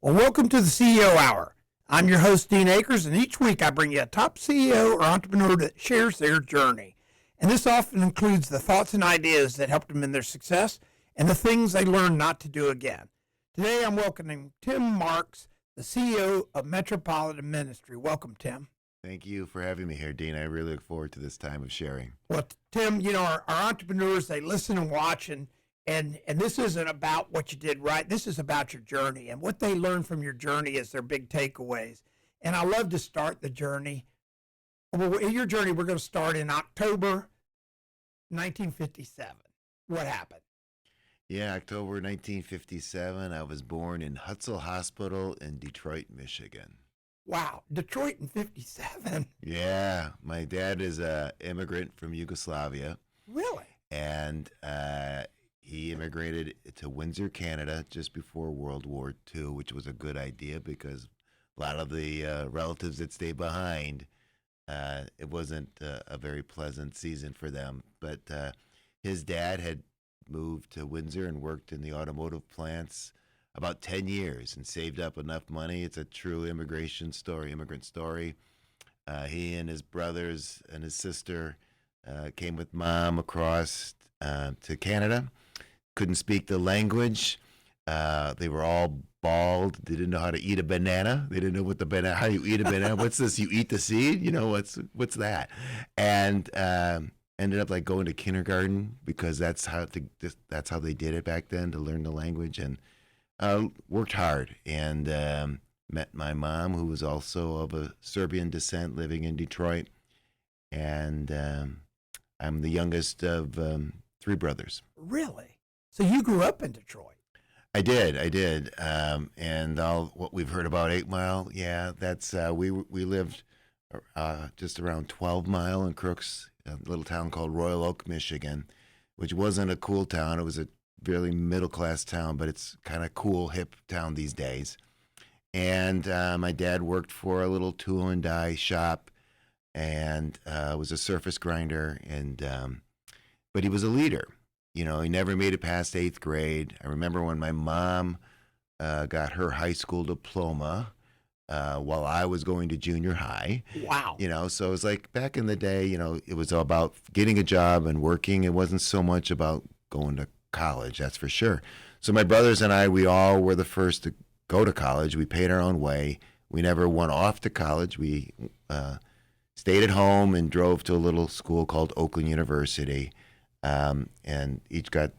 Well, welcome to the CEO Hour. I'm your host, Dean Akers, and each week I bring you a top CEO or entrepreneur that shares their journey. And this often includes the thoughts and ideas that helped them in their success and the things they learned not to do again. Today I'm welcoming Tim Marks, the CEO of Metropolitan Ministry. Welcome, Tim. Thank you for having me here, Dean. I really look forward to this time of sharing. Well, Tim, you know, our entrepreneurs, they listen and watch, and this isn't about what you did right. This is about your journey, and what they learn from your journey is their big takeaways. And I love to start the journey. Well, your journey, we're going to start in October 1957. What happened? Yeah, October 1957. I was born in Hutzel Hospital in Detroit, Michigan. Wow, Detroit in 57. Yeah, my dad is an immigrant from Yugoslavia. Really? And he immigrated to Windsor, Canada, just before World War II, which was a good idea because a lot of the relatives that stayed behind, it wasn't a very pleasant season for them. But his dad had moved to Windsor and worked in the automotive plants about 10 years and saved up enough money. It's a true immigrant story. He and his brothers and his sister came with mom across to Canada. Couldn't speak the language. They were all bald. They didn't know how to eat a banana. They didn't know what the banana. How you eat a banana? What's this? You eat the seed? You know what's that? And ended up like going to kindergarten because that's how they did it back then to learn the language, and worked hard and met my mom, who was also of a Serbian descent, living in Detroit, and I'm the youngest of three brothers. Really? So you grew up in Detroit? I did. And all what we've heard about 8 Mile, yeah, that's we lived just around 12 Mile in Crooks, a little town called Royal Oak, Michigan, which wasn't a cool town. It was a really middle-class town, but it's kind of cool, hip town these days. And my dad worked for a little tool and die shop and was a surface grinder, and but he was a leader. You know, he never made it past 8th grade. I remember when my mom got her high school diploma while I was going to junior high. Wow. You know, so it was like back in the day, you know, it was all about getting a job and working. It wasn't so much about going to college, that's for sure. So my brothers and I, we all were the first to go to college. We paid our own way. We never went off to college. We stayed at home and drove to a little school called Oakland University. And each got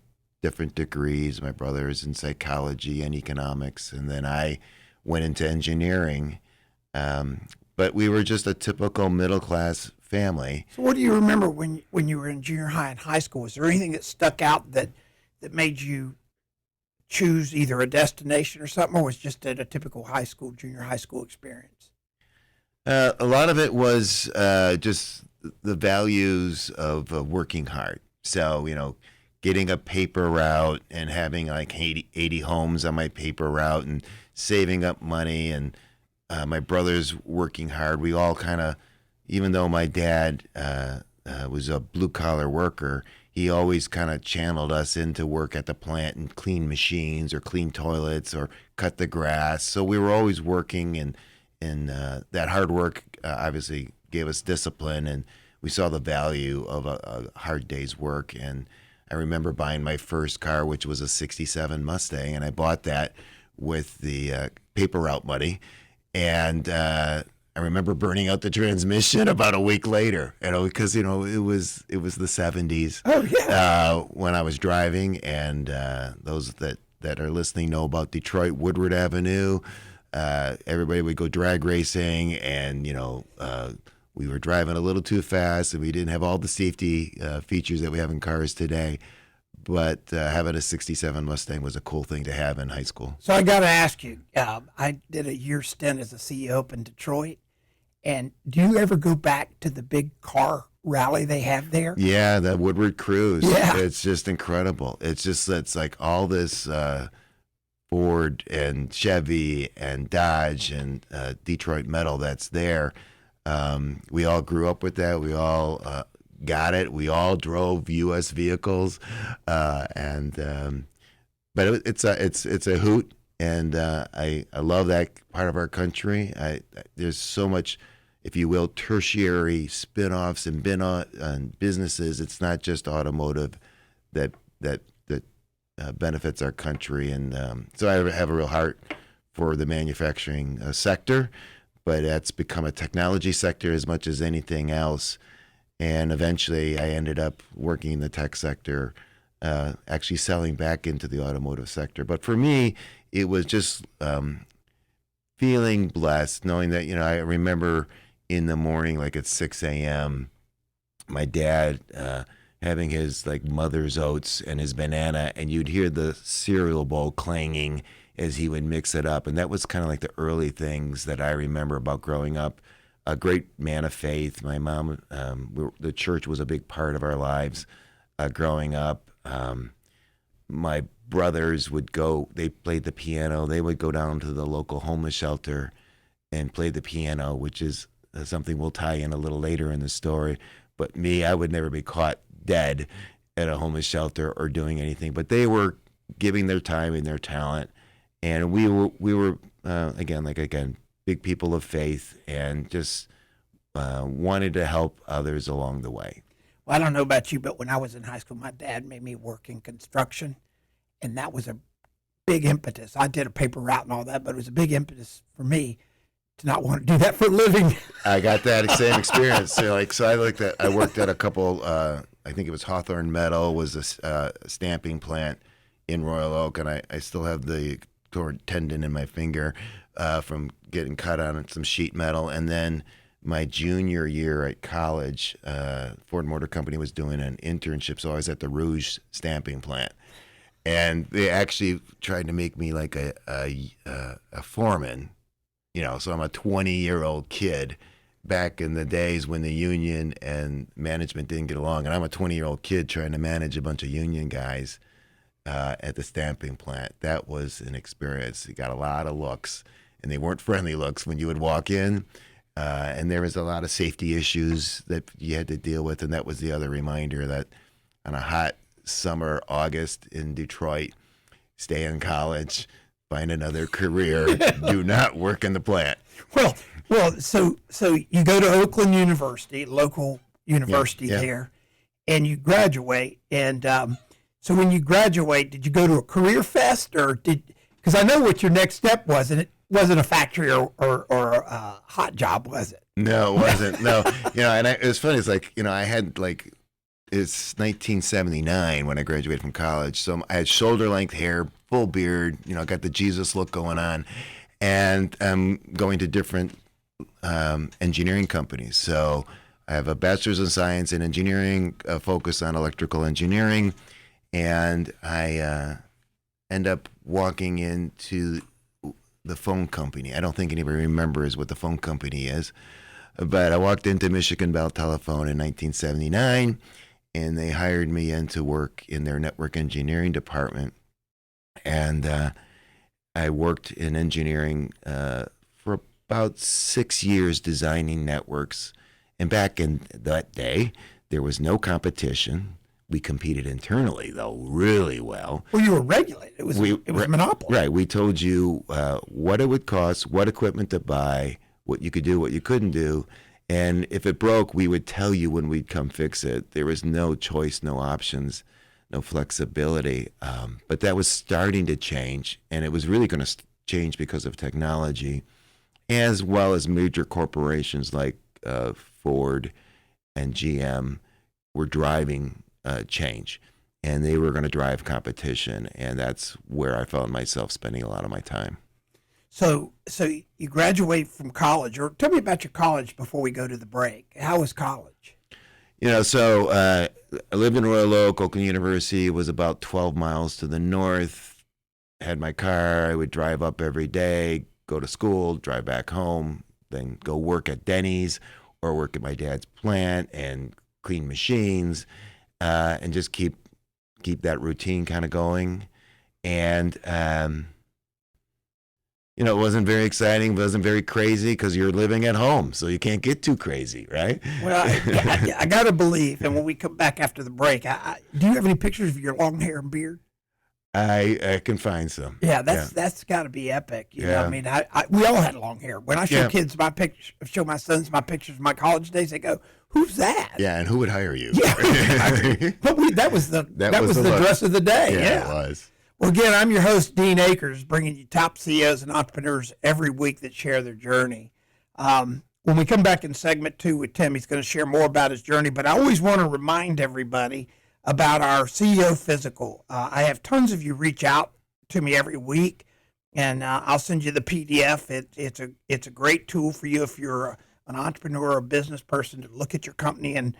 different degrees. My brother is in psychology and economics, and then I went into engineering. But we were just a typical middle-class family. So what do you remember when you were in junior high and high school? Was there anything that stuck out that made you choose either a destination or something, or was just at a typical junior high school experience? A lot of it was just the values of working hard. So, you know, getting a paper route and having like 80 homes on my paper route and saving up money, and my brothers working hard. We all kind of, even though my dad was a blue-collar worker, he always kind of channeled us into work at the plant and clean machines or clean toilets or cut the grass. So we were always working, and that hard work obviously gave us discipline, and we saw the value of a hard day's work. And I remember buying my first car, which was a 67 Mustang, and I bought that with the paper route money. And I remember burning out the transmission about a week later, you know, because, you know, it was the 70s. Oh, yeah. When I was driving, and those that are listening know about Detroit, Woodward Avenue. Everybody would go drag racing, and, you know, we were driving a little too fast, and we didn't have all the safety features that we have in cars today. But having a 67 Mustang was a cool thing to have in high school. So I got to ask you, I did a year stint as a CEO up in Detroit, and do you ever go back to the big car rally they have there? Yeah, that Woodward Cruise. Yeah. It's just incredible. It's like all this Ford and Chevy and Dodge and Detroit metal that's there. We all grew up with that. We all got it. We all drove U.S. vehicles, but it's a hoot. And I love that part of our country. There's so much, if you will, tertiary spin-offs and businesses. It's not just automotive that benefits our country. And so I have a real heart for the manufacturing sector, but it's become a technology sector as much as anything else. And eventually I ended up working in the tech sector, actually selling back into the automotive sector. But for me, it was just feeling blessed, knowing that, I remember in the morning, like at 6 a.m., my dad having his like mother's oats and his banana, and you'd hear the cereal bowl clanging as he would mix it up. And that was kind of like the early things that I remember about growing up. A great man of faith. My mom, the church was a big part of our lives growing up. My brothers would go, they played the piano. They would go down to the local homeless shelter and play the piano, which is something we'll tie in a little later in the story. But me, I would never be caught dead at a homeless shelter or doing anything. But they were giving their time and their talent. And we were again, big people of faith, and just wanted to help others along the way. Well, I don't know about you, but when I was in high school, my dad made me work in construction, and that was a big impetus. I did a paper route and all that, but it was a big impetus for me to not want to do that for a living. I got that same experience. I worked at a couple, I think it was Hawthorne Metal was a stamping plant in Royal Oak, and I still have the torn tendon in my finger from getting cut on some sheet metal. And then my junior year at college, Ford Motor Company was doing an internship, so I was at the Rouge stamping plant. And they actually tried to make me like a foreman, so I'm a 20-year-old kid back in the days when the union and management didn't get along. And I'm a 20-year-old kid trying to manage a bunch of union guys at the stamping plant. That was an experience. You got a lot of looks, and they weren't friendly looks when you would walk in. And there was a lot of safety issues that you had to deal with. And that was the other reminder that on a hot summer, August in Detroit, stay in college, find another career, do not work in the plant. Well, so you go to Oakland University, local university there, and you graduate. And so when you graduate, did you go to a career fest, or because I know what your next step was, and it wasn't a factory or a hot job, was it? No, it wasn't. No, it was funny. It's like, I had it's 1979 when I graduated from college. So I had shoulder length hair, full beard, I got the Jesus look going on, and I'm going to different engineering companies. So I have a bachelor's in science and engineering, a focus on electrical engineering, and I end up walking into the phone company. I don't think anybody remembers what the phone company is, but I walked into Michigan Bell Telephone in 1979, and they hired me in to work in their network engineering department. And I worked in engineering for about 6 years designing networks. And back in that day, there was no competition. We competed internally, though, really well. Well, you were regulated. It was a monopoly. Right. We told you what it would cost, what equipment to buy, what you could do, what you couldn't do. And if it broke, we would tell you when we'd come fix it. There was no choice, no options, no flexibility. But that was starting to change, and it was really going to change because of technology, as well as major corporations like Ford and GM were driving change, and they were going to drive competition, and that's where I found myself spending a lot of my time. So you graduate from college, or tell me about your college before we go to the break. How was college? So I lived in Royal Oak. Oakland University was about 12 miles to the north. Had my car. I would drive up every day, go to school, drive back home, then go work at Denny's or work at my dad's plant and clean machines. And just keep that routine kind of going. And, it wasn't very exciting, wasn't very crazy because you're living at home, so you can't get too crazy, right? Well, I got to believe, and when we come back after the break, do you have any pictures of your long hair and beard? I can find some. Yeah, that's got to be epic. You know, Yeah. I mean, we all had long hair. When I show Yeah. kids my pictures, show my sons my pictures of my college days, they go, "Who's that?" Yeah, and who would hire you? Yeah, but that was the look. dress of the day. Yeah, it was. Well, again, I'm your host, Dean Akers, bringing you top CEOs and entrepreneurs every week that share their journey. When we come back in segment 2 with Tim, he's going to share more about his journey. But I always want to remind everybody about our CEO Physical. I have tons of you reach out to me every week, and I'll send you the PDF. It's a great tool for you if you're an entrepreneur or a business person to look at your company and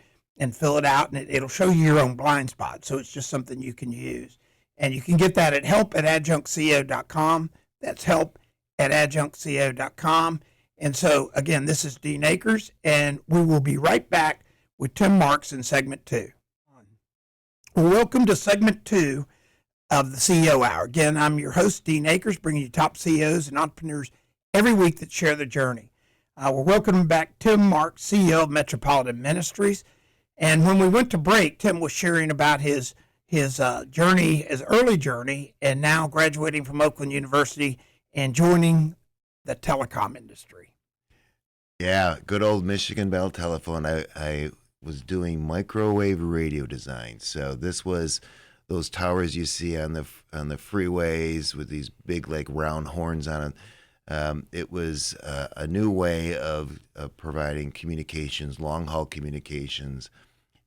fill it out, and it'll show you your own blind spot. So it's just something you can use. And you can get that at help@adjunctceo.com. That's help@adjunctceo.com. And so, again, this is Dean Akers, and we will be right back with Tim Marks in segment 2. Well, welcome to segment 2 of the CEO Hour. Again, I'm your host, Dean Akers, bringing you top CEOs and entrepreneurs every week that share their journey. We're welcoming back Tim Marks, CEO of Metropolitan Ministries. And when we went to break, Tim was sharing about his journey, his early journey, and now graduating from Oakland University and joining the telecom industry. Yeah, good old Michigan Bell Telephone. I was doing microwave radio design. So this was those towers you see on the freeways with these big like round horns on them. It was a new way of providing communications, long haul communications.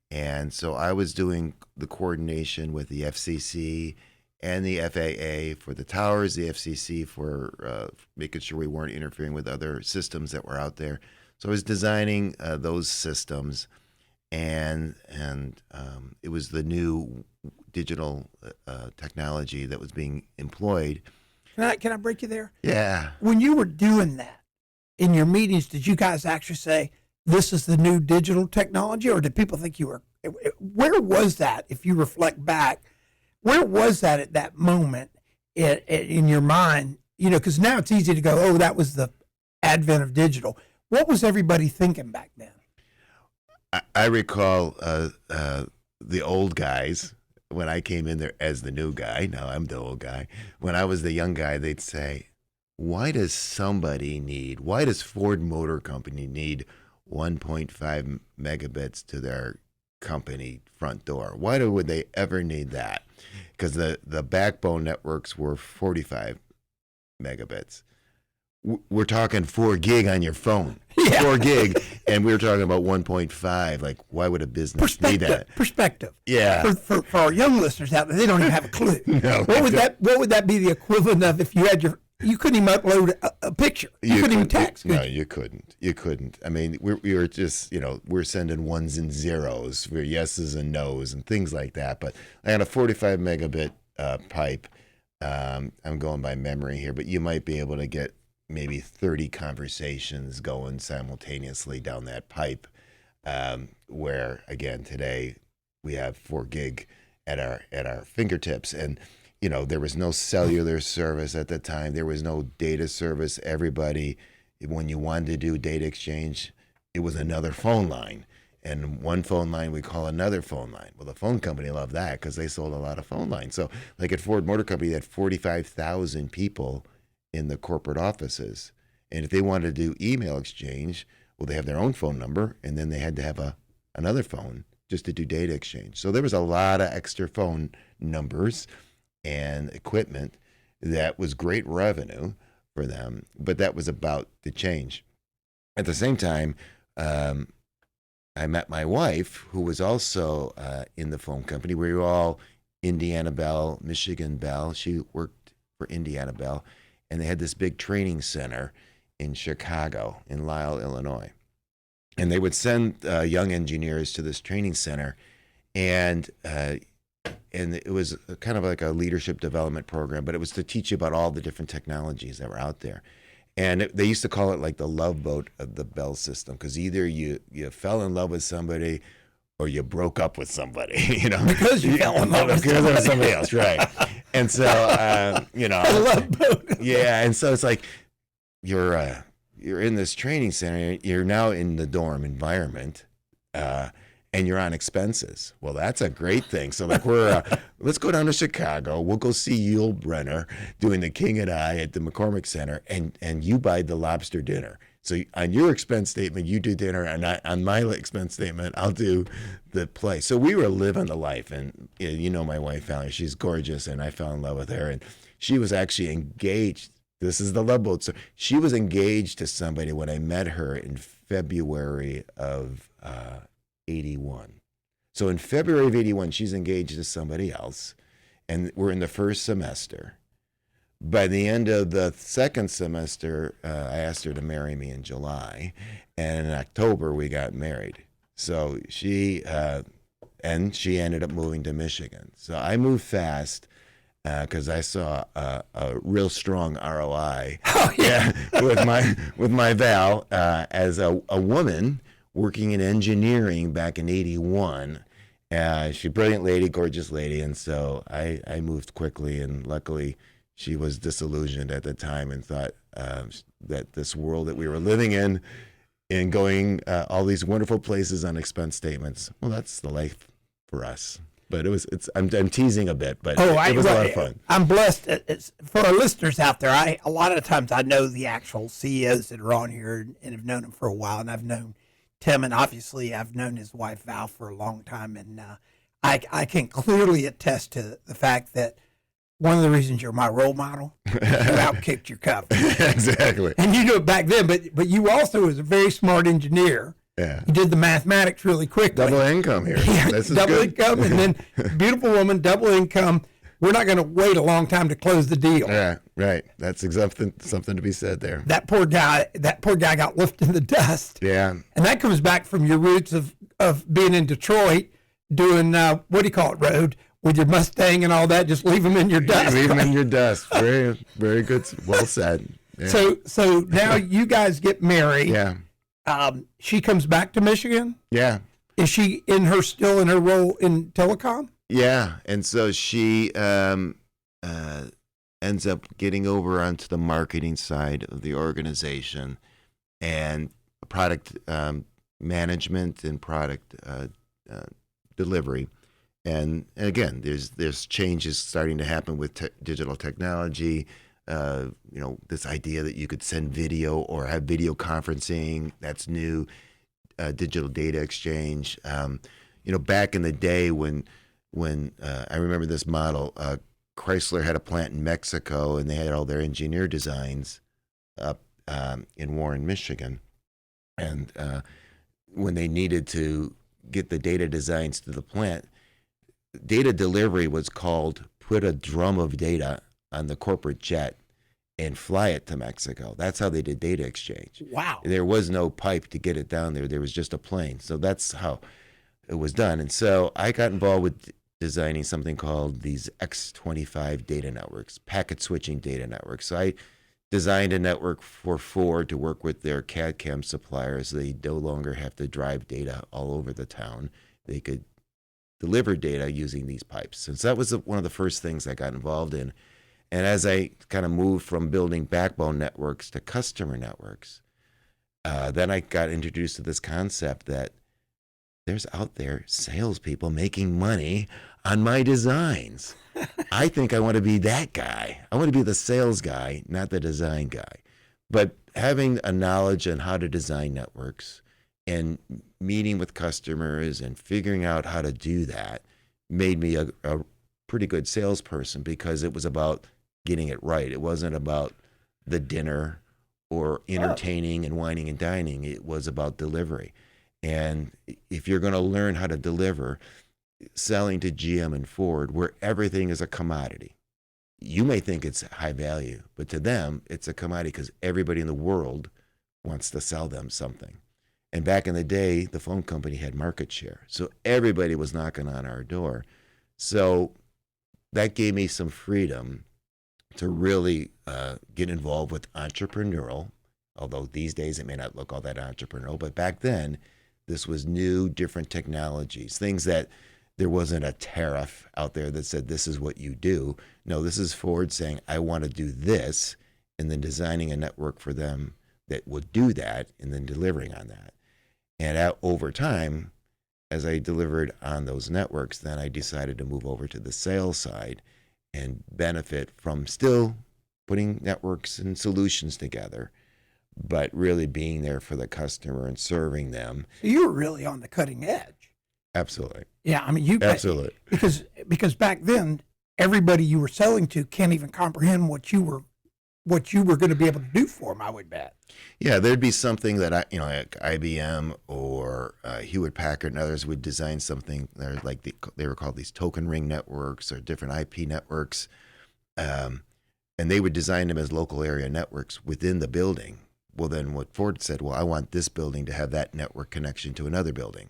And so I was doing the coordination with the FCC and the FAA for the towers, the FCC for making sure we weren't interfering with other systems that were out there. So I was designing those systems, and it was the new digital technology that was being employed. Can I break you there? Yeah. When you were doing that in your meetings, did you guys actually say, this is the new digital technology, or did people think you were, where was that, if you reflect back, where was that at that moment in your mind? You know, because now it's easy to go, oh, that was the advent of digital. What was everybody thinking back then? I recall the old guys, when I came in there as the new guy, now I'm the old guy, when I was the young guy, they'd say, why does Ford Motor Company need 1.5 megabits to their company front door? Why would they ever need that? Because the backbone networks were 45 megabits. We're talking 4 gig on your phone, 4 gig, and we were talking about 1.5. Like, why would a business need that? Perspective. Yeah. For our young listeners out there, they don't even have a clue. No. What would that be the equivalent of if you had you couldn't even upload a picture. You couldn't even text. No, you couldn't. I mean, we were just, we're sending ones and zeros for yeses and nos and things like that. But I had a 45 megabit pipe. I'm going by memory here, but you might be able to get maybe 30 conversations going simultaneously down that pipe, where, again, today we have 4 gig at our fingertips. And there was no cellular service at the time. There was no data service. Everybody, when you wanted to do data exchange, it was another phone line. And one phone line we call another phone line. Well, the phone company loved that because they sold a lot of phone lines. So like at Ford Motor Company, they had 45,000 people in the corporate offices. And if they wanted to do email exchange, well, they have their own phone number, and then they had to have another phone just to do data exchange. So there was a lot of extra phone numbers and equipment that was great revenue for them, but that was about to change. At the same time, I met my wife, who was also in the phone company. We were all Indiana Bell, Michigan Bell. She worked for Indiana Bell, and they had this big training center in Chicago, in Lisle, Illinois. And they would send young engineers to this training center, and it was kind of like a leadership development program, but it was to teach you about all the different technologies that were out there. And they used to call it like the love boat of the Bell system, because either you fell in love with somebody or you broke up with somebody, Because you fell in love with somebody else, right? And so, I love boat. Yeah, and so it's like you're in this training center. You're now in the dorm environment, and you're on expenses. Well, that's a great thing. So like let's go down to Chicago. We'll go see Yul Brynner doing The King and I at the McCormick Center, and you buy the lobster dinner. So on your expense statement, you do dinner, and on my expense statement, I'll do the play. So we were living the life, and you know my wife, Valerie, she's gorgeous, and I fell in love with her, and she was actually engaged. This is the love boat. So she was engaged to somebody when I met her in February of 81. So in February of 81, she's engaged to somebody else, and we're in the first semester. By the end of the second semester, I asked her to marry me in July, and in October we got married. So she ended up moving to Michigan. So I moved fast because I saw a real strong ROI with my Val as a woman working in engineering back in 81. She's a brilliant lady, gorgeous lady, and so I moved quickly, and luckily she was disillusioned at the time and thought that this world that we were living in and going all these wonderful places on expense statements, well, that's the life for us. But I'm teasing a bit, but it was a lot of fun. I'm blessed. For our listeners out there, a lot of times I know the actual CEOs that are on here and have known them for a while, and I've known Tim, and obviously I've known his wife Val for a long time, and I can clearly attest to the fact that one of the reasons you're my role model is you outkicked your company. Exactly. And you do it back then, but you also was a very smart engineer. Yeah. You did the mathematics really quickly. Double income here. Yeah, double income, and then beautiful woman, double income. We're not going to wait a long time to close the deal. Yeah, right. That's something to be said there. That poor guy got left in the dust. Yeah. And that comes back from your roots of being in Detroit, doing, what do you call it, road, with your Mustang and all that, just leave them in your dust. Leave them in your dust. Very, very good. Well said. Yeah. So now you guys get married. Yeah. She comes back to Michigan? Yeah. Is she still in her role in telecom? Yeah. And so she ends up getting over onto the marketing side of the organization and product management and product delivery. And again, there's changes starting to happen with digital technology. This idea that you could send video or have video conferencing, that's new. Digital data exchange. Back in the day when I remember this model, Chrysler had a plant in Mexico and they had all their engineer designs up in Warren, Michigan. And when they needed to get the data designs to the plant, data delivery was called put a drum of data on the corporate jet and fly it to Mexico. That's how they did data exchange. Wow. There was no pipe to get it down there. There was just a plane. So that's how it was done. And so I got involved with designing something called these X25 data networks, packet switching data networks. So I designed a network for Ford to work with their CAD/CAM suppliers. They no longer have to drive data all over the town. They could deliver data using these pipes. And so that was one of the first things I got involved in. And as I kind of moved from building backbone networks to customer networks, then I got introduced to this concept that there's out there salespeople making money on my designs. I think I want to be that guy. I want to be the sales guy, not the design guy. But having a knowledge on how to design networks and meeting with customers and figuring out how to do that made me a pretty good salesperson, because it was about getting it right. It wasn't about the dinner or entertaining and wining and dining. It was about delivery. And if you're going to learn how to deliver, selling to GM and Ford, where everything is a commodity, you may think it's high value, but to them, it's a commodity because everybody in the world wants to sell them something. And back in the day, the phone company had market share. So everybody was knocking on our door. So that gave me some freedom to really get involved with entrepreneurial, although these days it may not look all that entrepreneurial, but back then, this was new, different technologies, things that there wasn't a tariff out there that said, this is what you do. No, this is Ford saying, I want to do this, and then designing a network for them that would do that, and then delivering on that. And over time, as I delivered on those networks, then I decided to move over to the sales side and benefit from still putting networks and solutions together, but really being there for the customer and serving them. So you were really on the cutting edge. Absolutely. Yeah, I mean, you Absolutely. because back then everybody you were selling to can't even comprehend what you were going to be able to do for them, I would bet. Yeah, there'd be something that like IBM or Hewlett Packard and others would design something. They're like they were called these token ring networks or different IP networks, and they would design them as local area networks within the building. Well, then what Ford said, well, I want this building to have that network connection to another building,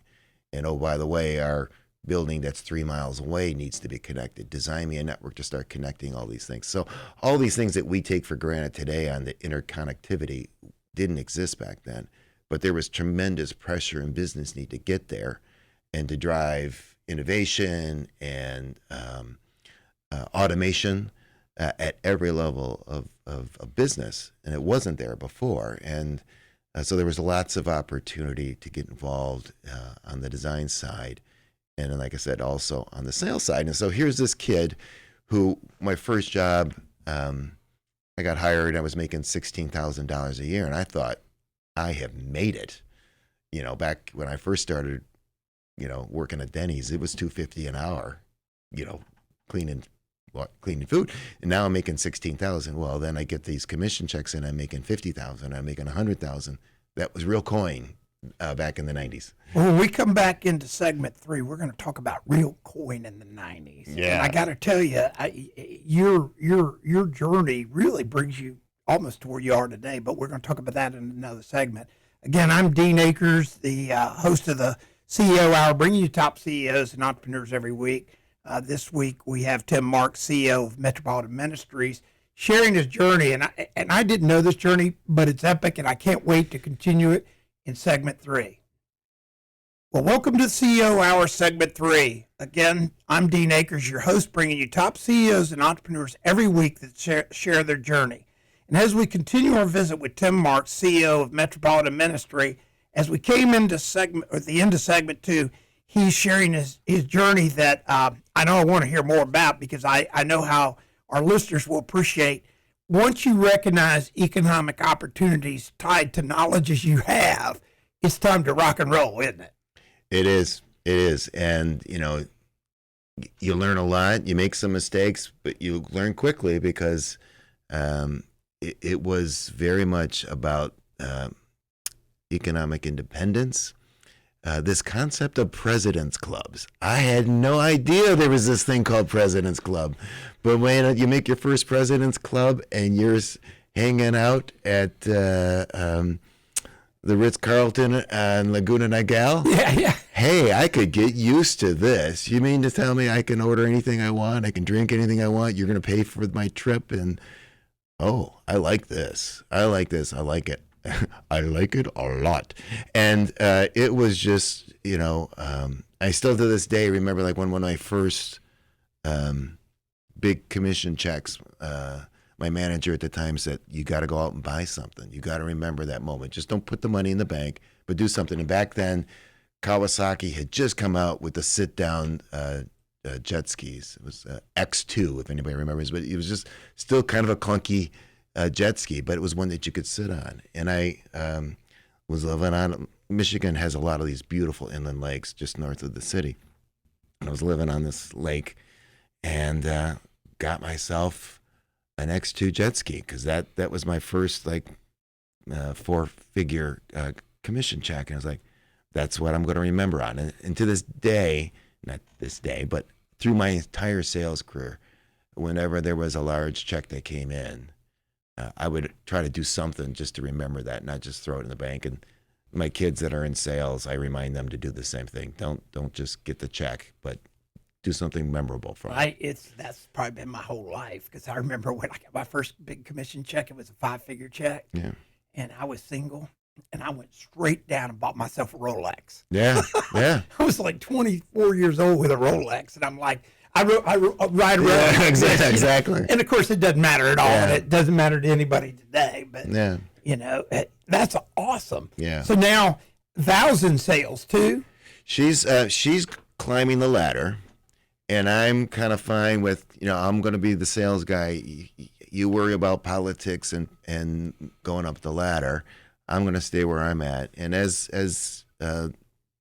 and oh, by the way, our building that's 3 miles away needs to be connected. Design me a network to start connecting all these things. So all these things that we take for granted today on the interconnectivity didn't exist back then, but there was tremendous pressure and business need to get there and to drive innovation and automation at every level of business. And it wasn't there before. And so there was lots of opportunity to get involved on the design side. And then, like I said, also on the sales side. And so here's this kid who, my first job, I got hired. I was making $16,000 a year, and I thought, I have made it. Back when I first started, working at Denny's, it was $2.50 an hour, cleaning food. And now I'm making $16,000. Well, then I get these commission checks, and I'm making $50,000. I'm making $100,000. That was real coin. Back in the 90s. Well, when we come back into segment 3, we're going to talk about real coin in the 90s. Yeah. And I got to tell you, your journey really brings you almost to where you are today, but we're going to talk about that in another segment. Again, I'm Dean Akers, the host of the CEO Hour, bringing you top CEOs and entrepreneurs every week. This week, we have Tim Marks, CEO of Metropolitan Ministries, sharing his journey. And I didn't know this journey, but it's epic, and I can't wait to continue it in segment 3. Well, welcome to the CEO Hour, segment 3. Again, I'm Dean Akers, your host, bringing you top CEOs and entrepreneurs every week that share their journey. And as we continue our visit with Tim Marks, CEO of Metropolitan Ministry, as we came into the end of segment 2, he's sharing his journey that I know I want to hear more about, because I know how our listeners will appreciate. Once you recognize economic opportunities tied to knowledge as you have, it's time to rock and roll, isn't it? It is. It is. And, you learn a lot. You make some mistakes, but you learn quickly, because it was very much about economic independence. This concept of president's clubs. I had no idea there was this thing called President's Club. But when you make your first President's Club and you're hanging out at the Ritz-Carlton in Laguna Niguel, Yeah. hey, I could get used to this. You mean to tell me I can order anything I want? I can drink anything I want? You're going to pay for my trip? And, oh, I like this. I like this. I like it. I like it a lot. And it was just, I still to this day remember, like, one of my first big commission checks, my manager at the time said, you got to go out and buy something. You got to remember that moment. Just don't put the money in the bank, but do something. And back then, Kawasaki had just come out with the sit-down jet skis. It was X2, if anybody remembers, but it was just still kind of a clunky jet ski, but it was one that you could sit on. And I was living on, Michigan has a lot of these beautiful inland lakes just north of the city. And I was living on this lake and got myself an X2 jet ski, because that was my first, like, 4-figure commission check. And I was like, that's what I'm going to remember on. And to this day, not this day, but through my entire sales career, whenever there was a large check that came in, I would try to do something just to remember that, not just throw it in the bank. And my kids that are in sales, I remind them to do the same thing. Don't just get the check, but do something memorable for them. That's probably been my whole life, because I remember when I got my first big commission check, it was a 5-figure check. Yeah. And I was single, and I went straight down and bought myself a Rolex. Yeah, yeah. I was like 24 years old with a Rolex, and I'm like, I ride around. Yeah, exactly. And of course, it doesn't matter at all. Yeah. And it doesn't matter to anybody today. But Yeah. that's awesome. Yeah. So now, vows in sales too. She's climbing the ladder, and I'm kind of fine with, I'm going to be the sales guy. You worry about politics and going up the ladder. I'm going to stay where I'm at. And as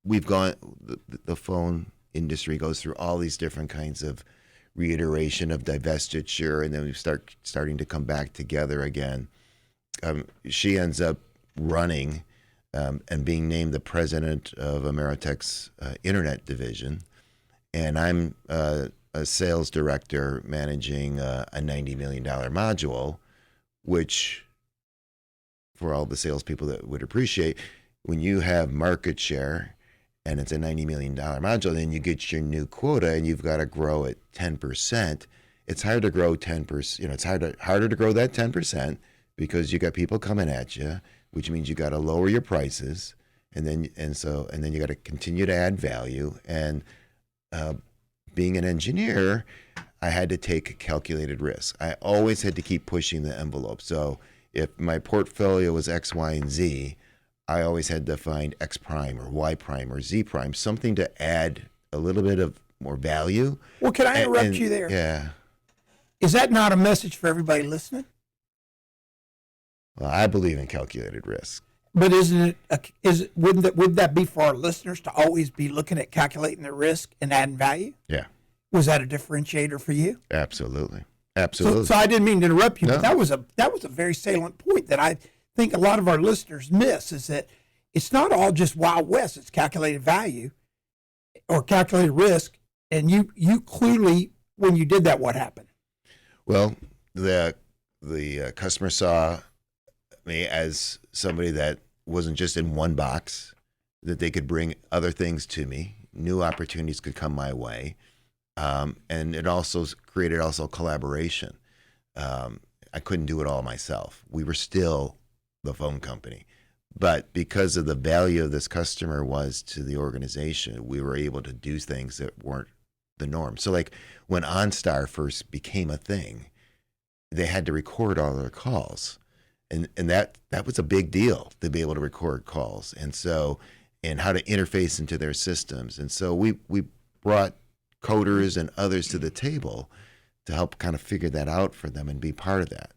we've gone, the phone industry goes through all these different kinds of reiteration of divestiture, and then we starting to come back together again. She ends up running and being named the president of Ameritech's internet division, and I'm a sales director managing a $90 million module, which, for all the salespeople that would appreciate, when you have market share and it's a $90 million module, then you get your new quota and you've got to grow at 10%. It's hard to grow 10%. It's harder to grow that 10% because you got people coming at you, which means you got to lower your prices, and then you got to continue to add value. And being an engineer, I had to take calculated risk. I always had to keep pushing the envelope. So if my portfolio was X, Y, and Z, I always had to find X prime or Y prime or Z prime, something to add a little bit of more value. Well, can I interrupt you there? Yeah. Is that not a message for everybody listening? Well, I believe in calculated risk. But isn't it? Would that be for our listeners to always be looking at calculating the risk and adding value? Yeah. Was that a differentiator for you? Absolutely. So I didn't mean to interrupt you, No. but that was a very salient point that I think a lot of our listeners miss, is that it's not all just Wild West. It's calculated value or calculated risk. And you clearly, when you did that, what happened? Well, the customer saw me as somebody that wasn't just in one box, that they could bring other things to me. New opportunities could come my way. And it also created collaboration. I couldn't do it all myself. We were still the phone company. But because of the value of this customer was to the organization, we were able to do things that weren't the norm. So like when OnStar first became a thing, they had to record all their calls. And that was a big deal, to be able to record calls. And how to interface into their systems. And so we brought coders and others to the table to help kind of figure that out for them and be part of that.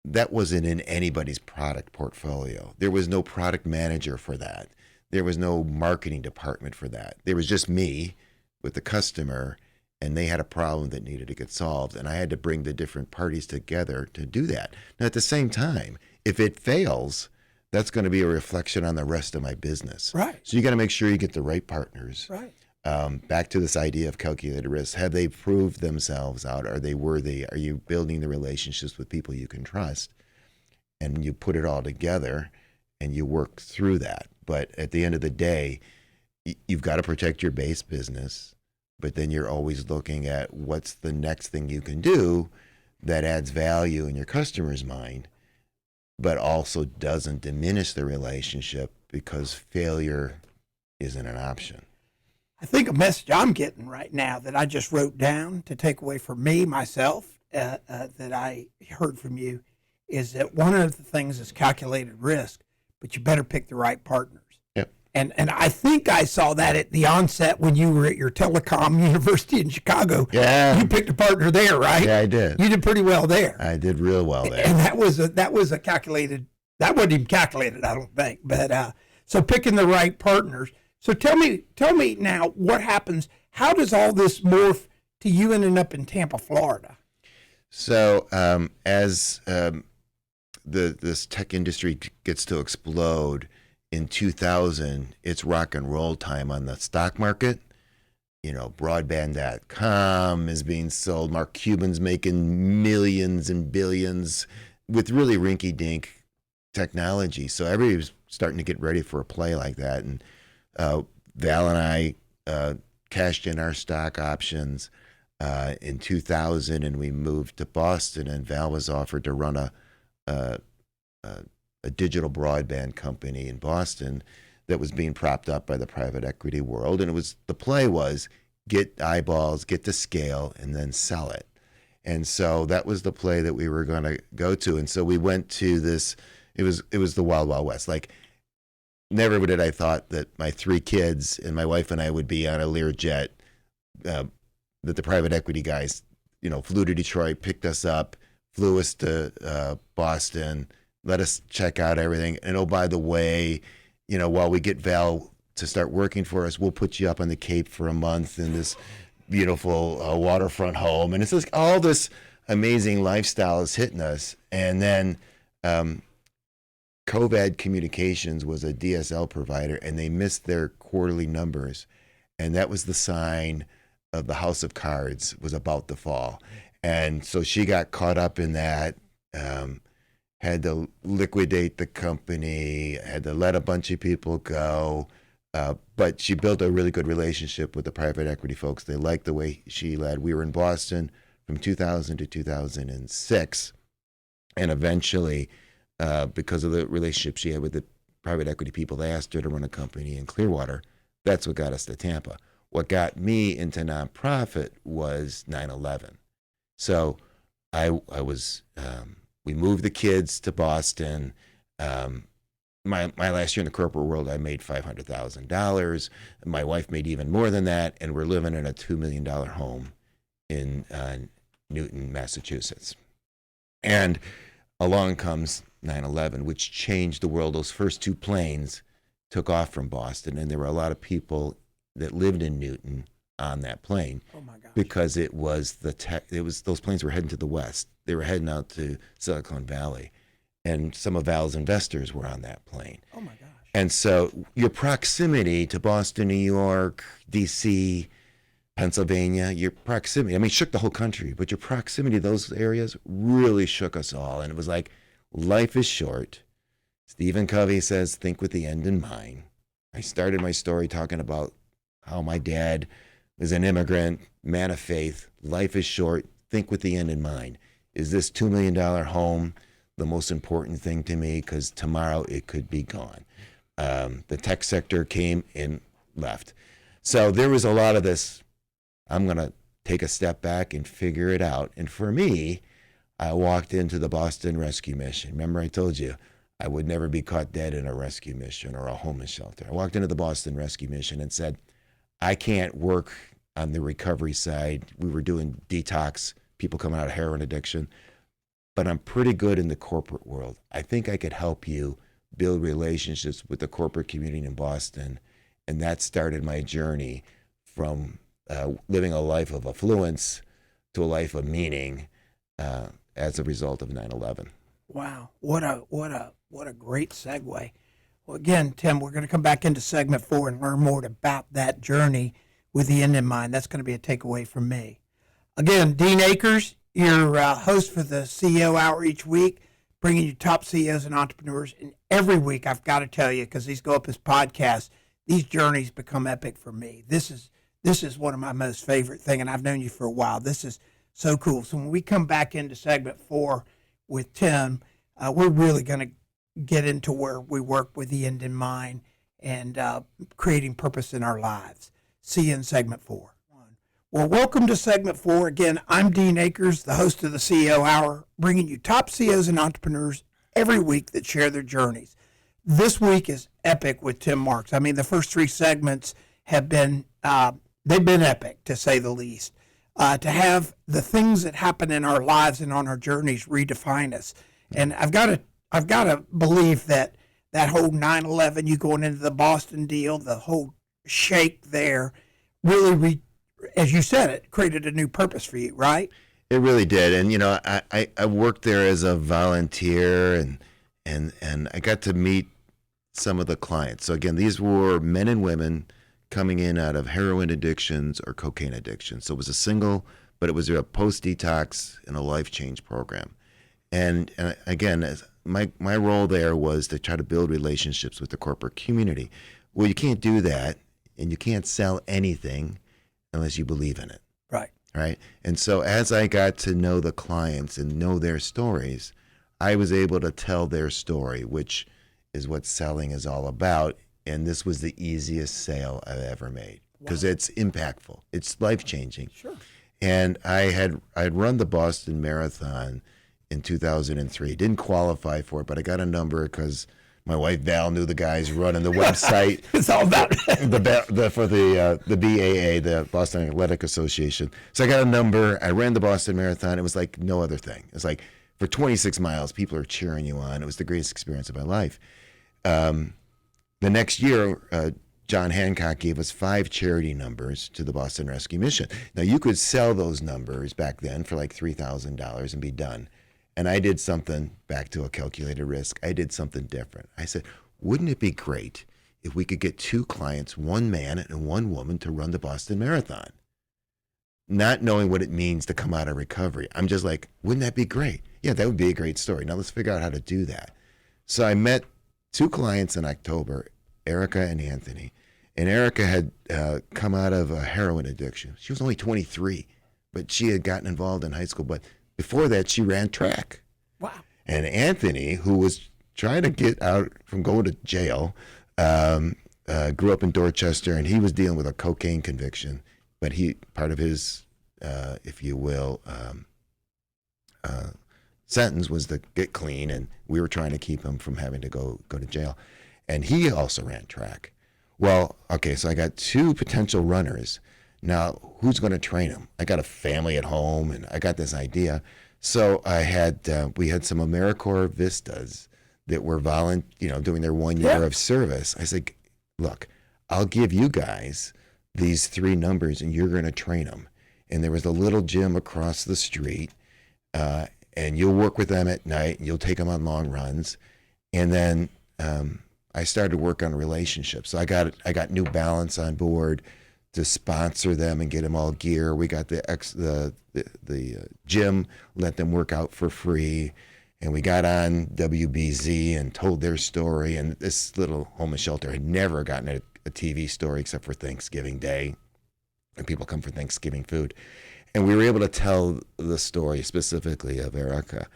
That wasn't in anybody's product portfolio. There was no product manager for that. There was no marketing department for that. There was just me with the customer, and they had a problem that needed to get solved, and I had to bring the different parties together to do that. Now, at the same time, if it fails, that's going to be a reflection on the rest of my business. Right. So you got to make sure you get the right partners. Right. Back to this idea of calculated risk. Have they proved themselves out? Are they worthy? Are you building the relationships with people you can trust? And you put it all together and you work through that. But at the end of the day, you've got to protect your base business, but then you're always looking at what's the next thing you can do that adds value in your customer's mind, but also doesn't diminish the relationship, because failure isn't an option. I think a message I'm getting right now that I just wrote down to take away from myself, that I heard from you, is that one of the things is calculated risk, but you better pick the right partners. Yep. And I think I saw that at the onset when you were at your telecom university in Chicago. Yeah. You picked a partner there, right? Yeah, I did. You did pretty well there. I did real well there. And that was a calculated, that wasn't even calculated, I don't think. But so picking the right partners. So tell me now what happens. How does all this morph to you ending up in Tampa, Florida? So as this tech industry gets to explode in 2000, it's rock and roll time on the stock market. Broadband.com is being sold. Mark Cuban's making millions and billions with really rinky-dink technology. So everybody's starting to get ready for a play like that. And Val and I cashed in our stock options in 2000, and we moved to Boston, and Val was offered to run a digital broadband company in Boston that was being propped up by the private equity world. And the play was get eyeballs, get to scale, and then sell it. And so that was the play that we were going to go to. And so we went to this, it was the Wild Wild West. Like, never did I thought that my 3 kids and my wife and I would be on a Learjet, that the private equity guys, flew to Detroit, picked us up, flew us to Boston, let us check out everything. And oh, by the way, while we get Val to start working for us, we'll put you up on the Cape for a month in this beautiful waterfront home. And it's just all this amazing lifestyle is hitting us. And then Covad Communications was a DSL provider, and they missed their quarterly numbers. And that was the sign of the house of cards was about to fall. And so she got caught up in that, had to liquidate the company, had to let a bunch of people go. But she built a really good relationship with the private equity folks. They liked the way she led. We were in Boston from 2000 to 2006. And eventually, because of the relationship she had with the private equity people, they asked her to run a company in Clearwater. That's what got us to Tampa. What got me into nonprofit was 9/11. So I was, we moved the kids to Boston. My last year in the corporate world, I made $500,000. My wife made even more than that, and we're living in a $2 million home in Newton, Massachusetts. And along comes 9/11, which changed the world. Those first 2 planes took off from Boston, and there were a lot of people that lived in Newton on that plane. Oh my gosh. Because it was those planes were heading to the west. They were heading out to Silicon Valley, and some of Val's investors were on that plane. Oh my gosh. And so your proximity to Boston, New York, DC, Pennsylvania, your proximity, I mean, shook the whole country, but your proximity to those areas really shook us all. And it was like, life is short. Stephen Covey says, think with the end in mind. I started my story talking about how my dad was an immigrant, man of faith. Life is short. Think with the end in mind. Is this $2 million home the most important thing to me? Because tomorrow it could be gone. The tech sector came and left. So there was a lot of this, I'm going to take a step back and figure it out. And for me, I walked into the Boston Rescue Mission. Remember I told you I would never be caught dead in a rescue mission or a homeless shelter. I walked into the Boston Rescue Mission and said, I can't work on the recovery side. We were doing detox, people coming out of heroin addiction, but I'm pretty good in the corporate world. I think I could help you build relationships with the corporate community in Boston. And that started my journey from living a life of affluence to a life of meaning as a result of 9/11. Wow, what a great segue. Well, again, Tim, we're going to come back into segment 4 and learn more about that journey with the end in mind. That's going to be a takeaway from me. Again, Dean Akers, your host for the CEO Hour each week, bringing you top CEOs and entrepreneurs. And every week, I've got to tell you, because these go up as podcasts, these journeys become epic for me. This is one of my most favorite things, and I've known you for a while. This is so cool. So when we come back into segment 4 with Tim, we're really going to get into where we work with the end in mind and creating purpose in our lives. See you in segment 4. Well, welcome to segment 4. Again, I'm Dean Akers, the host of the CEO Hour, bringing you top CEOs and entrepreneurs every week that share their journeys. This week is epic with Tim Marks. I mean, the first 3 segments have been, they've been epic, to say the least. To have the things that happen in our lives and on our journeys redefine us. And I've got to believe that whole 9/11, you going into the Boston deal, the whole shake there, really, as you said, it created a new purpose for you, right? It really did. And, I worked there as a volunteer and I got to meet some of the clients. So again, these were men and women coming in out of heroin addictions or cocaine addictions. So it was a single, but it was a post-detox and a life change program. And again, my role there was to try to build relationships with the corporate community. Well, you can't do that, and you can't sell anything unless you believe in it. Right. Right. And so as I got to know the clients and know their stories, I was able to tell their story, which is what selling is all about. And this was the easiest sale I've ever made because it's impactful. It's life-changing. Sure. And I'd run the Boston Marathon in 2003. Didn't qualify for it, but I got a number because My wife Val knew the guys running the website. It's all about for the BAA, the Boston Athletic Association. So I got a number. I ran the Boston Marathon. It was like no other thing. It's like for 26 miles, people are cheering you on. It was the greatest experience of my life. The next year, John Hancock gave us 5 charity numbers to the Boston Rescue Mission. Now, you could sell those numbers back then for like $3,000 and be done. And I did something, back to a calculated risk, I did something different. I said, wouldn't it be great if we could get 2 clients, 1 man and 1 woman, to run the Boston Marathon? Not knowing what it means to come out of recovery. I'm just like, wouldn't that be great? Yeah, that would be a great story. Now let's figure out how to do that. So I met 2 clients in October, Erica and Anthony. And Erica had come out of a heroin addiction. She was only 23, but she had gotten involved in high school. But before that, she ran track. wow. And Anthony, who was trying to get out from going to jail, grew up in Dorchester, and he was dealing with a cocaine conviction. But part of his, if you will, sentence was to get clean, and we were trying to keep him from having to go to jail. And he also ran track. Well, okay, so I got 2 potential runners. Now, who's going to train them? I got a family at home, and I got this idea. So we had some AmeriCorps Vistas that were doing their 1 year of service. I said, look, I'll give you guys these 3 numbers, and you're going to train them. And there was a little gym across the street, and you'll work with them at night, and you'll take them on long runs. And then I started work on relationships. So I got New Balance on board to sponsor them and get them all gear. We got the gym, let them work out for free. And we got on WBZ and told their story. And this little homeless shelter had never gotten a TV story except for Thanksgiving Day. And people come for Thanksgiving food. And we were able to tell the story specifically of Erica.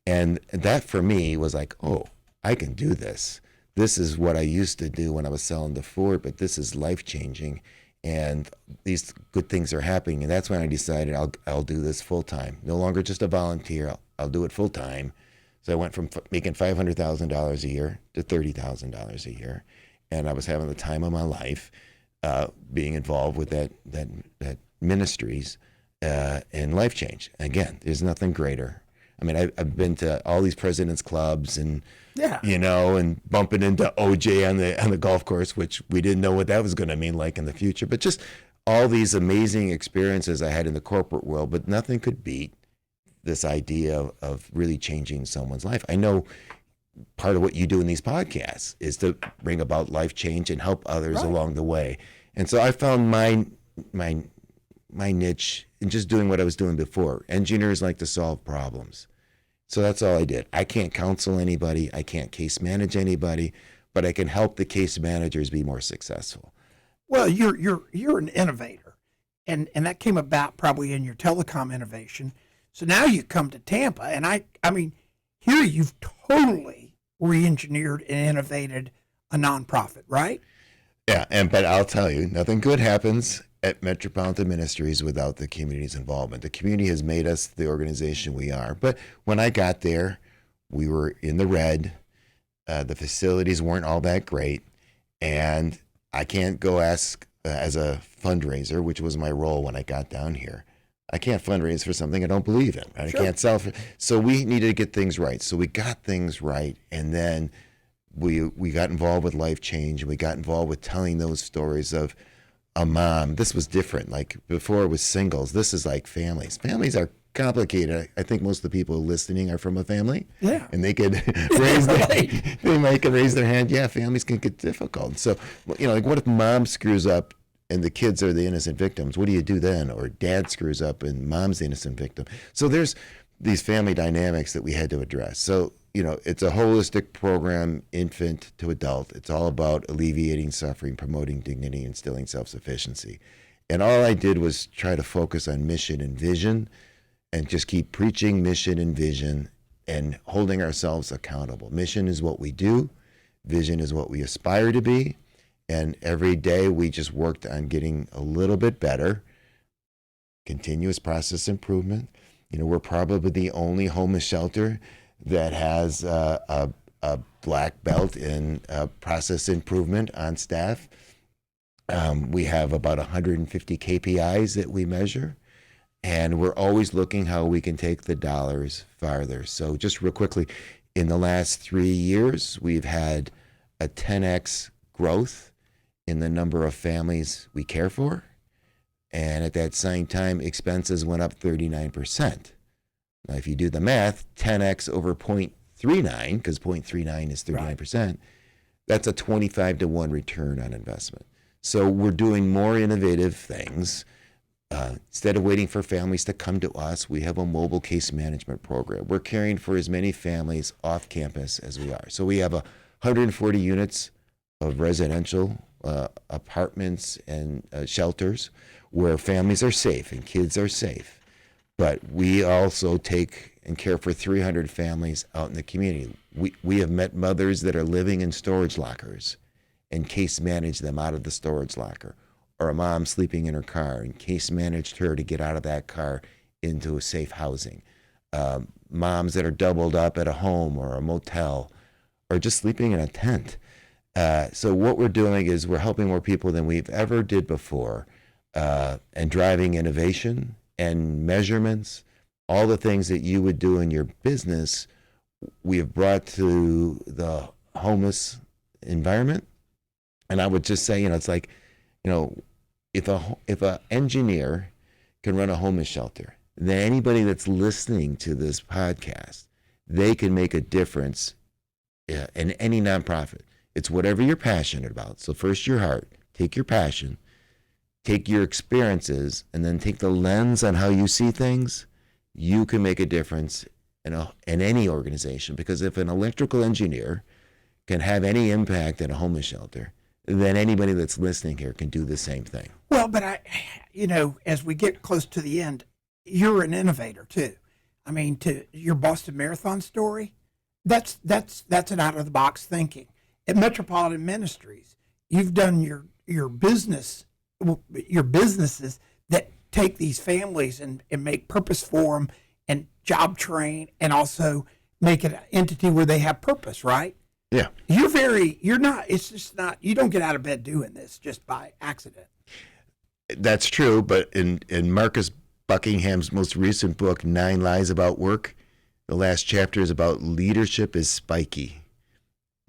And that for me was like, oh, I can do this. This is what I used to do when I was selling to Ford, but this is life-changing. And these good things are happening. And that's when I decided I'll do this full-time. No longer just a volunteer. I'll do it full-time. So I went from making $500,000 a year to $30,000 a year. And I was having the time of my life being involved with that Ministries and life change. Again, there's nothing greater. I mean, I've been to all these presidents' clubs and, and bumping into OJ on the golf course, which we didn't know what that was going to mean like in the future. But just all these amazing experiences I had in the corporate world, but nothing could beat this idea of really changing someone's life. I know part of what you do in these podcasts is to bring about life change and help others along the way. And so I found my niche in just doing what I was doing before. Engineers like to solve problems. So that's all I did. I can't counsel anybody. I can't case manage anybody, but I can help the case managers be more successful. Well, you're an innovator, and that came about probably in your telecom innovation. So now you come to Tampa, and I mean, here you've totally re-engineered and innovated a nonprofit, right? Yeah, but I'll tell you, nothing good happens at Metropolitan Ministries without the community's involvement. The community has made us the organization we are. But when I got there, we were in the red. The facilities weren't all that great. And I can't go ask as a fundraiser, which was my role when I got down here. I can't fundraise for something I don't believe in. Right? Sure. I can't sell for. So we needed to get things right. So we got things right. And then we got involved with life change. We got involved with telling those stories of a mom. This was different. Like before it was singles. This is like families. Families are complicated. I think most of the people listening are from a family. Yeah. And they could they might raise their hand. Yeah, families can get difficult. So, like what if mom screws up and the kids are the innocent victims? What do you do then? Or dad screws up and mom's the innocent victim. So there's these family dynamics that we had to address. So, it's a holistic program, infant to adult. It's all about alleviating suffering, promoting dignity, instilling self-sufficiency. And all I did was try to focus on mission and vision and just keep preaching mission and vision and holding ourselves accountable. Mission is what we do. Vision is what we aspire to be. And every day we just worked on getting a little bit better. Continuous process improvement. We're probably the only homeless shelter that has a a black belt in process improvement on staff. We have about 150 KPIs that we measure, and we're always looking how we can take the dollars farther. So just real quickly, in the last 3 years, we've had a 10x growth in the number of families we care for. And at that same time, expenses went up 39%. Now, if you do the math, 10x over 0.39, because 0.39 is 39%, that's a 25 to 1 return on investment. So we're doing more innovative things. Instead of waiting for families to come to us, we have a mobile case management program. We're caring for as many families off campus as we are. So we have 140 units of residential apartments and shelters where families are safe and kids are safe. But we also take and care for 300 families out in the community. We have met mothers that are living in storage lockers and case manage them out of the storage locker, or a mom sleeping in her car and case managed her to get out of that car into a safe housing. Moms that are doubled up at a home or a motel or just sleeping in a tent. So what we're doing is we're helping more people than we've ever did before, and driving innovation and measurements, all the things that you would do in your business, we have brought to the homeless environment. And I would just say, it's like, if a engineer can run a homeless shelter, then anybody that's listening to this podcast, they can make a difference in any nonprofit. It's whatever you're passionate about. So first your heart, take your passion, take your experiences, and then take the lens on how you see things. You can make a difference in any organization, because if an electrical engineer can have any impact in a homeless shelter, then anybody that's listening here can do the same thing. Well, but as we get close to the end, you're an innovator too. I mean, to your Boston Marathon story, that's an out of the box thinking. At Metropolitan Ministries, you've done your businesses that take these families and make purpose for them and job train, and also make it an entity where they have purpose, right? Yeah. It's just not, you don't get out of bed doing this just by accident. That's true, but in Marcus Buckingham's most recent book, 9 Lies About Work, the last chapter is about leadership is spiky.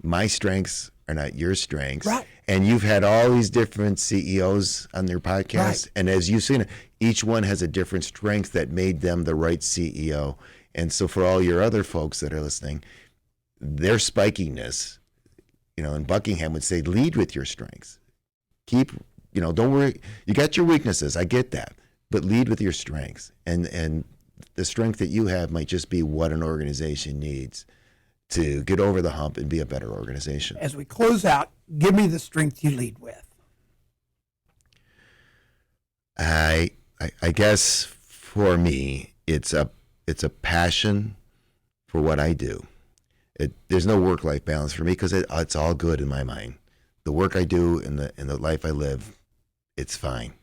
My strengths are not your strengths. Right. And you've had all these different CEOs on their podcast. Right. And as you've seen, each one has a different strength that made them the right CEO. And so for all your other folks that are listening, their spikiness, and Buckingham would say, lead with your strengths. Keep, don't worry. You got your weaknesses. I get that. But lead with your strengths. And the strength that you have might just be what an organization needs to get over the hump and be a better organization. As we close out, give me the strength you lead with. I guess for me, it's a passion for what I do. There's no work-life balance for me because it's all good in my mind. The work I do and the life I live, it's fine,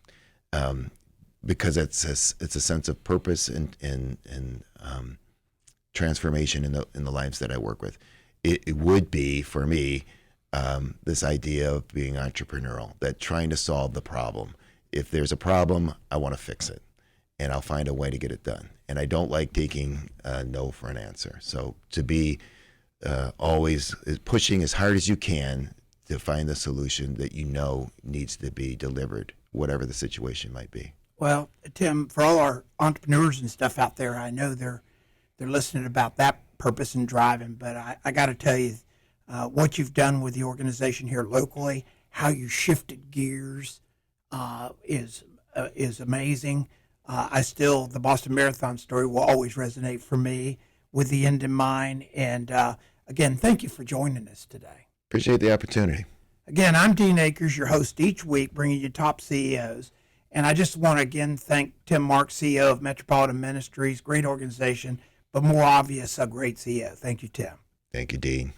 because it's a sense of purpose and transformation in the lives that I work with. It would be for me this idea of being entrepreneurial, that trying to solve the problem. If there's a problem, I want to fix it, and I'll find a way to get it done. And I don't like taking no for an answer. So to be always pushing as hard as you can to find the solution that needs to be delivered, whatever the situation might be. Well, Tim, for all our entrepreneurs and stuff out there, I know they're listening about that purpose and driving, but I got to tell you, what you've done with the organization here locally, how you shifted gears, is amazing. The Boston Marathon story will always resonate for me with the end in mind. And again, thank you for joining us today. Appreciate the opportunity. Again, I'm Dean Akers, your host each week, bringing you top CEOs. And I just want to again thank Tim Marks, CEO of Metropolitan Ministries, great organization, but more obvious, a great CEO. Thank you, Tim. Thank you, Dean.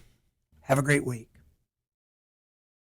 Have a great week.